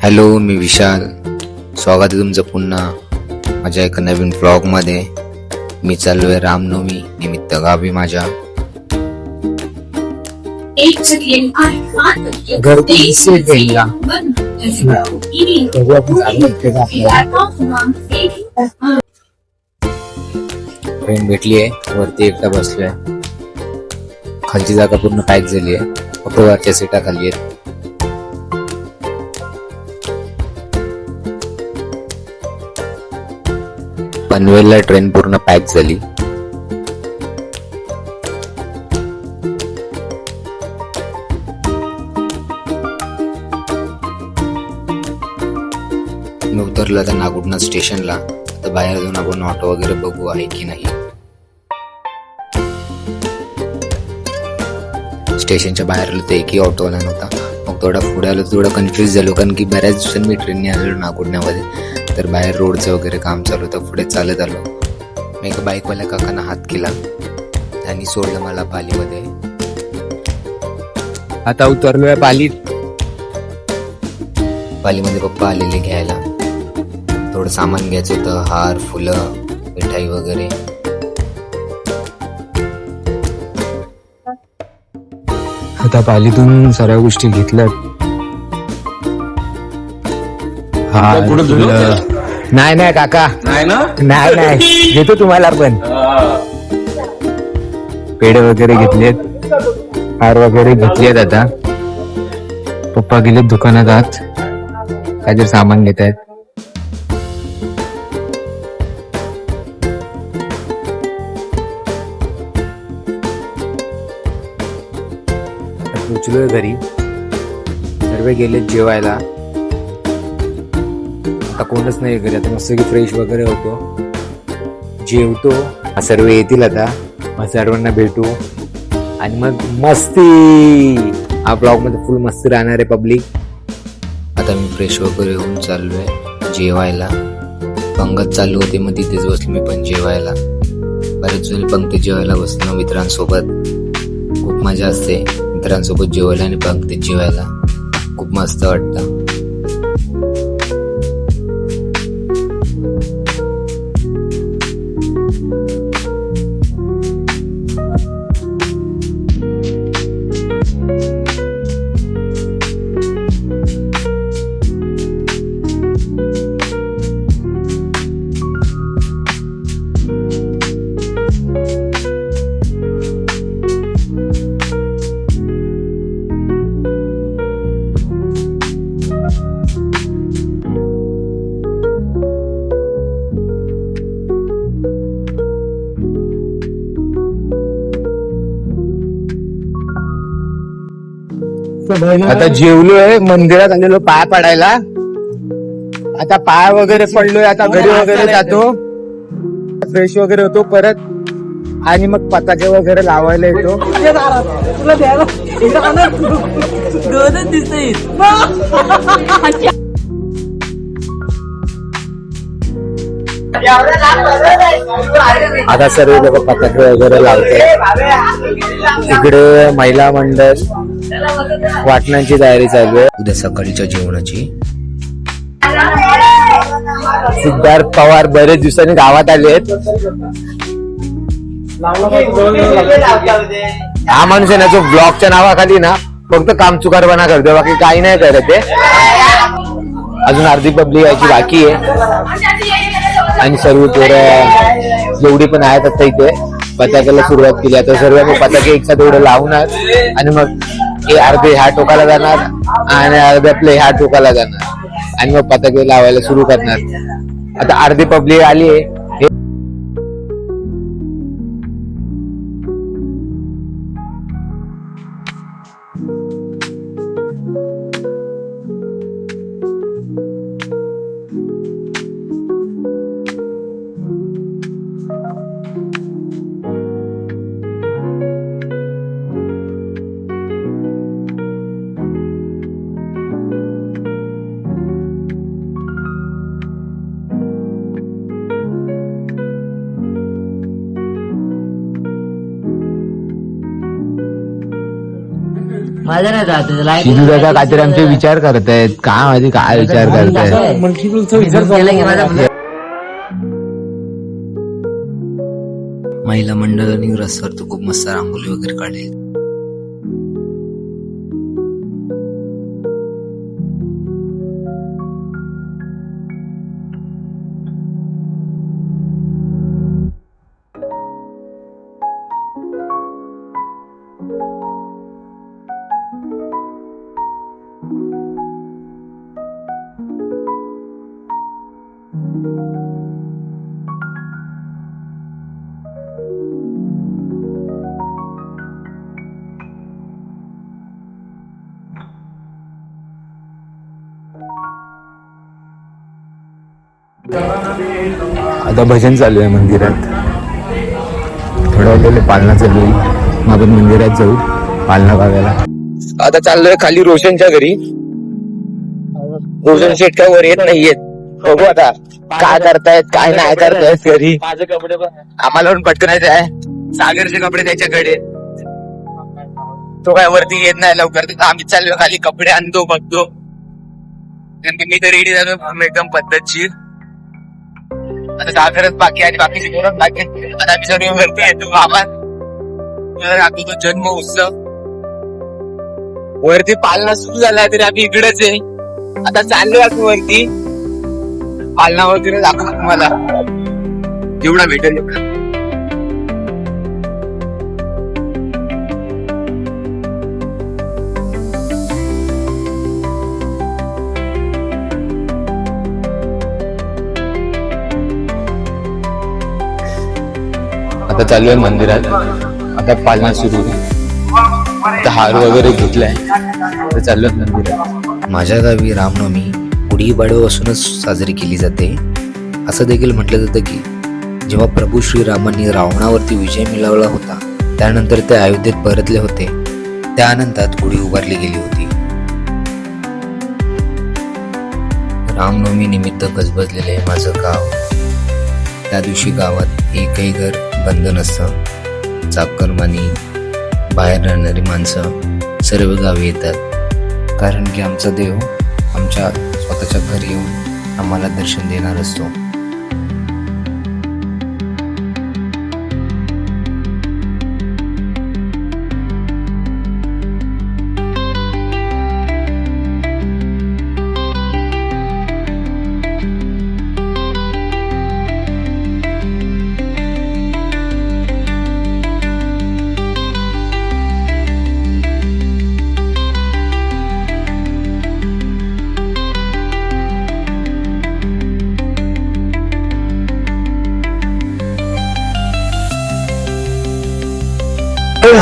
Hello, मी विशाल. स्वागत आहे तुमचं पुन्हा माझ्या एका नवीन व्लॉगमध्ये. मी चाललो आहे रामनवमी निमित्त गावी माझ्या. ट्रेन भेटली आहे, वरती एकटा बसलोय. खालची जागा पूर्ण पॅक झाली आहे, फक्त वरच्या सीटा खाली आहेत. पनवेलला ट्रेन पूर्ण पॅक झाली. मी उतरलो आता नागुडनाथ स्टेशनला. आता बाहेर जाऊन आपण ऑटो वगैरे बघू आहे की नाही. स्टेशनच्या बाहेर आलो तर एकही ऑटोवाला नव्हता. मग थोडा पुढे आलो, थोडा कन्फ्युज झालो, कारण की बऱ्याच दिवसांनी मी ट्रेनने आलेलो नागुडण्यामध्ये. तर बाहेर रोडचं वगैरे काम चालू होतं. पुढे चालत आलो. मी एका बाईकवाल्या काकांना हात केला, त्यांनी सोडलं मला पालीमध्ये. आता उतरलोय पालीत. पालीमध्ये पप्पा आलेले घ्यायला. थोडं सामान घ्यायचं होतं, हार, फुलं, मिठाई वगैरे. आता पालीतून सर्व गोष्टी घेतल्यात. नाही नाही काका, नाही घेतो तुम्हाला पण. पेढे वगैरे घेतलेत, हार वगैरे घेतलेत. आता पप्पा गेलेत दुकानात आत, काहीतरी सामान घेत आहेत. पोचलोय घरी. सर्व गेलेत जेवायला. आता कोणच नाही घरी. आता मस्त फ्रेश वगैरे होतो, जेवतो. सर्व येतील आता, मग सर्वांना भेटू आणि मग मस्ती. हा ब्लॉग मध्ये फुल मस्ती राहणार आहे पब्लिक. आता मी फ्रेश वगैरे होऊन चाललोय जेवायला. पंगत चालू होती, मग तिथेच बसलो मी पण जेवायला. बरेच वेळ पंक्तीत जेवायला बसलो मित्रांसोबत. खूप मजा असते मित्रांसोबत जेवायला आणि पंक्तीत जेवायला. खूप मस्त वाटतं. आता जेवलोय, मंदिरात आलेलो पाय पडायला. आता पाय वगैरे पडलोय. आता घरी वगैरे जातो, फ्रेश वगैरे होतो परत, आणि मग पताके वगैरे लावायला येतो. आता सर्व लोक पताके वगैरे लावतात. तिकडे महिला मंडळ वाटण्याची तयारी चालू आहे. उद्या सकाळीच्या जेवणाची. सिद्धार्थ पवार बरेच दिवसांनी गावात आले आहेत. हा माणूस आहे ना, जो ब्लॉगच्या नावाखाली ना फक्त कामचुकारपणा करतो, बाकी काही नाही करत ते. अजून अर्धी पब्लिक यायची बाकी आहे. आणि सर्व पोरं जेवढी पण आहेत आता इथे पताक्याला सुरुवात केली. आता सर्व पताके एकसाथ एवढं लावणार आणि मग हे अर्धे ह्या टोकाला जाणार आणि अर्धे आपले ह्या टोकाला जाणार आणि मग पताके लावायला सुरू करणार. आता अर्धी पब्लिक आली आहे. माझा नाही जात शिजू दादा काहीतरी आमचे विचार करतायत, काय माहिती काय विचार करतायत. महिला मंडळाने रस्त्यावर खूप मस्त रांगोळी वगैरे काढली. आता भजन चालू आहे मंदिरात. थोड्या वेळेला पालना चालू आहे. मग आपण मंदिरात जाऊ पालना बघायला. आता चाललोय खाली रोशनच्या घरी. रोशन शेट काय वर येत नाहीयेत. बघू आता काय करतायत काय नाही करतायत घरी. माझे कपडे पण आम्हाला पण पटकनायचं आहे. सागरचे कपडे त्याच्याकडे, तो काय वरती येत नाही लवकर. आम्ही चाललोय खाली कपडे आणतो बघतो. मी तर रेडी झालो एकदम पद्धतशीर. आता साखरच बाकी आणि बाकीचे कोणच बाकी. आता आम्ही सर्व वरती येतो गावात. तो जन्म उत्सव वरती पालना सुरू झाला तरी आम्ही इकडेच आहे. आता चाललोय आम्ही वरती पालना वगैरे दाखवतो तुम्हाला जेवढा भेटेल एवढा. आता चालू आहे मंदिरात. आता पालना सुरू आहे. हार वगैरे घेतलाय. आता चालू आहे मंदिरात. माझ्या गावी रामनवमी गुढीपाडव्यापासूनच साजरी केली जाते. असं देखील म्हटलं जातं की जेव्हा प्रभू श्रीरामांनी रावणावरती विजय मिळवला होता, त्यानंतर ते अयोध्येत परतले होते. त्या आनंदात गुढी उभारली गेली होती. रामनवमी निमित्त गजबजलेले हे माझं गाव. त्या दिवशी गावात एकही घर बंद नसतं. चाकरमानी, बाहेर राहणारी माणसं सर्व गावी येतात, कारण की आमचा देव आमच्या स्वतःच्या घरी येऊन आम्हाला दर्शन देणार असतो.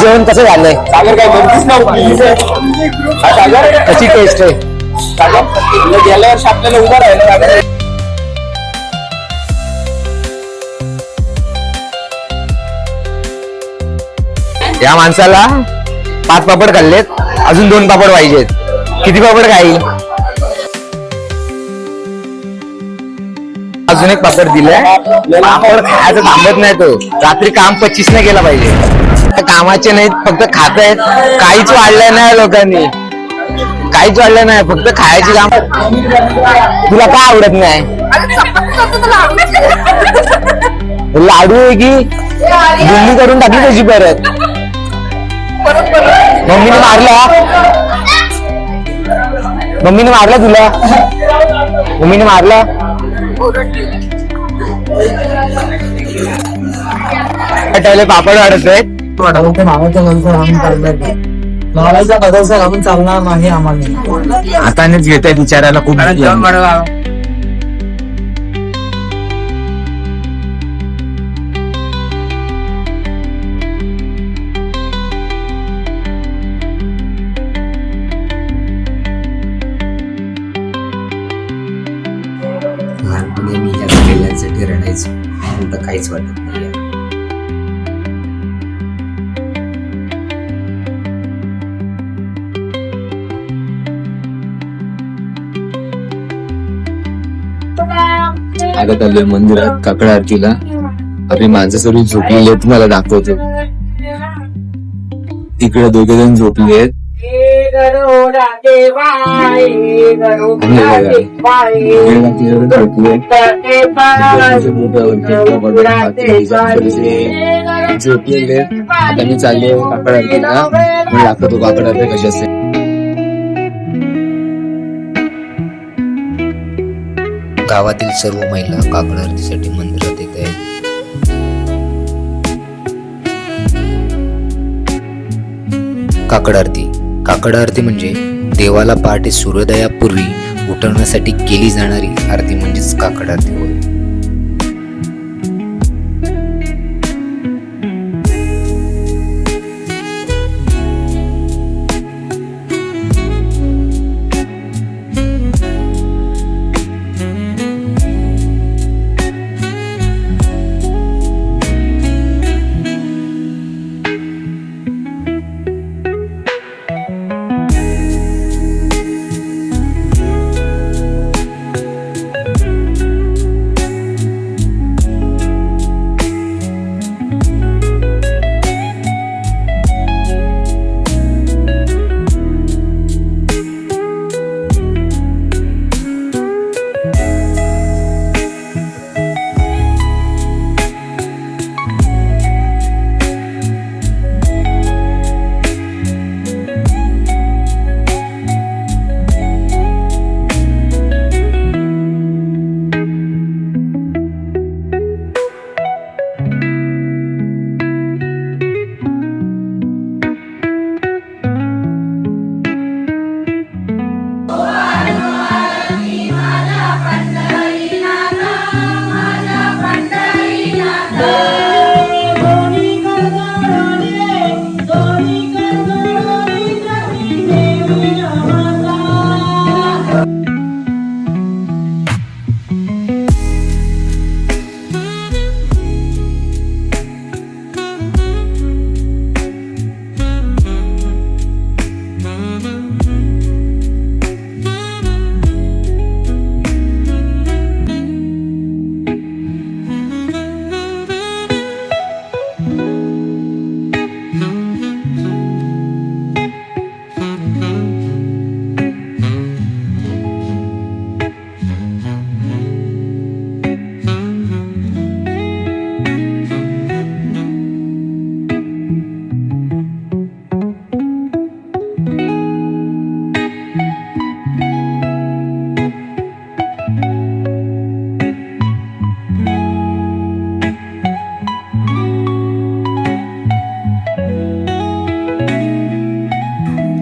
जेवण कसं झालंय? सागर काय बनतीच नव्हती. कशी टेस्ट आहे? गेल्या वर्षी आपल्याला उभा राहिलं. या माणसाला 5 पापड खाल्लेत, अजून 2 पापड पाहिजेत. किती पापड खाईल? अजून एक पापड दिलाय. पापड खायचं थांबत नाही तो. रात्री काम 25 ने केला पाहिजे. कामाचे नाहीत, फक्त खात आहेत. काहीच वाढलं नाही लोकांनी, काहीच वाढलं नाही, फक्त खायची काम. तुला काय आवडत नाही? लाडू आहे की बुंदी करून टाकली त्याची परत. मम्मीने मारला, मम्मीने मारला तुला, मम्मीने मारला. पापड वाढत आहेत. मावाचा बदलचा घालून चालणार नाही आम्हाला. हातानेच घेत आहेत विचारायला खूप. लहानपणी मी या खेळांसाठी रडायचो. आता काहीच वाटत नाही. आता चाललोय मंदिरात काकड आरतीला. आपली माणसं सर्व झोपलेली आहेत, तुम्हाला दाखवतो. इकडे 2 जण झोपले आहेत. गरुडाचे पाय, गरुडाचे पाय, गरुडाचे पाय, गरुडाचे पाय. झोपलेले आता मी चालले काकड आरतीला. मी दाखवतो काकड आरती कशी असते. गावातील सर्व महिला काकड आरतीसाठी मंदिरात येत आहेत. काकड आरती. काकड आरती म्हणजे देवाला पहाटे सूर्योदयापूर्वी उठवण्यासाठी केली जाणारी आरती म्हणजेच काकड आरती होय.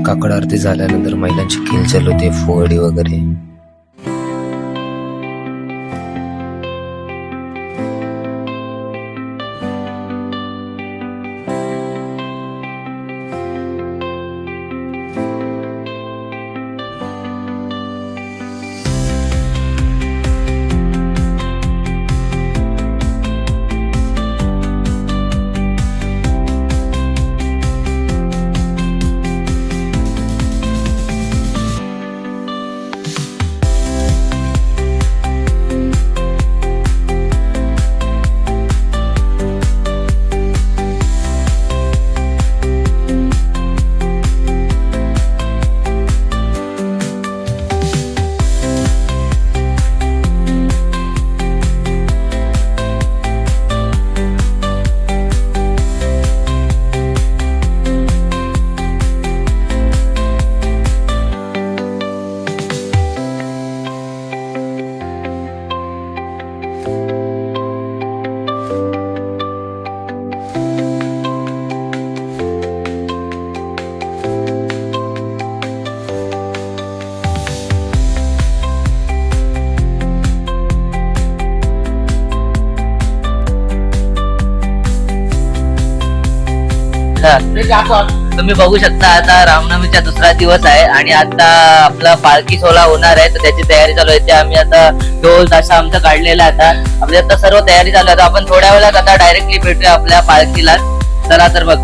काकड आरती झाल्यानंतर महिलांची खेळ चालू होते, फुगडी वगैरे. तुम्ही बघू शकता आता रामनवमीचा दुसरा दिवस आहे आणि आता आपला पालखी सोहळा होणार आहे, तर त्याची तयारी चालू आहे. ते आम्ही आता ढोल ताशा आमचा काढलेला आता आपली आता सर्व तयारी चालू आहे. आपण थोड्या वेळात आता डायरेक्टली भेटूया आपल्या पालखीला. चला तर बघ.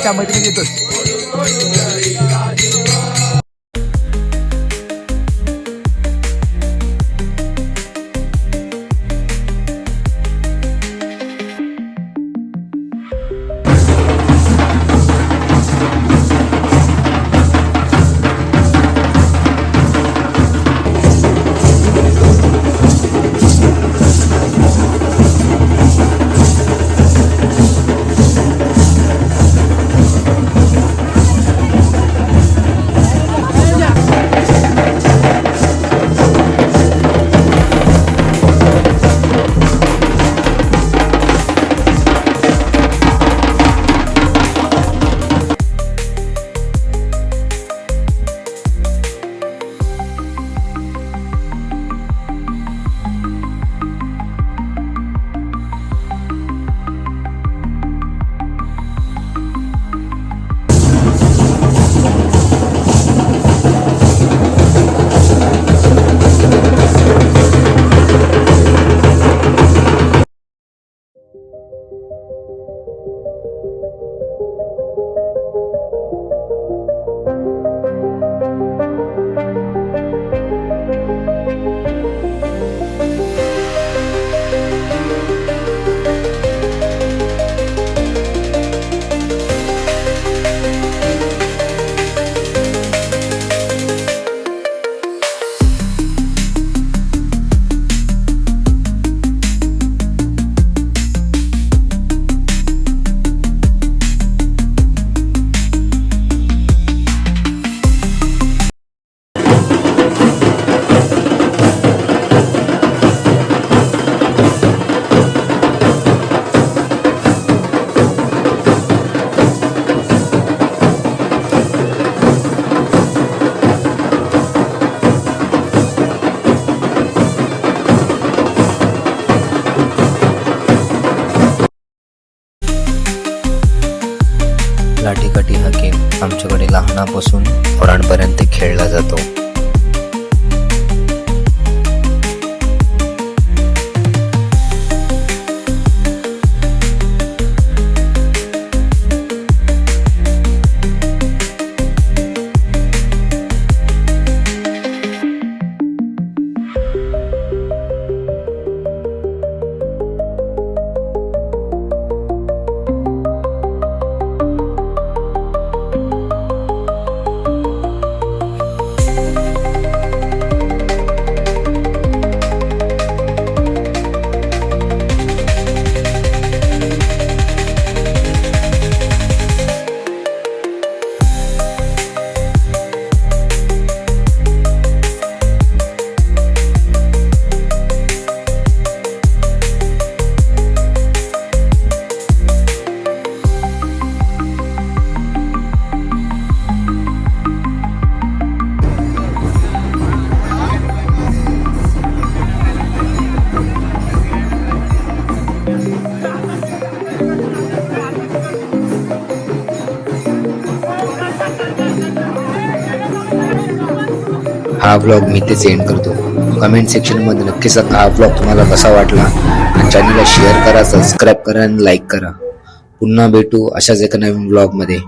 त्या मैत्रिणी येतोच. लाठीकाठी हा गेम आमच्याकडे लहानापासून मोठ्यांपर्यंत खेळला जातो. हा व्लॉग मी इथेच एंड करतो. कमेंट सेक्शनमध्ये नक्की सांगा हा व्लॉग तुम्हाला कसा वाटला आणि चॅनलला शेअर करा, सबस्क्राईब करा आणि लाईक करा. पुन्हा भेटू अशाच एका नवीन व्लॉगमध्ये.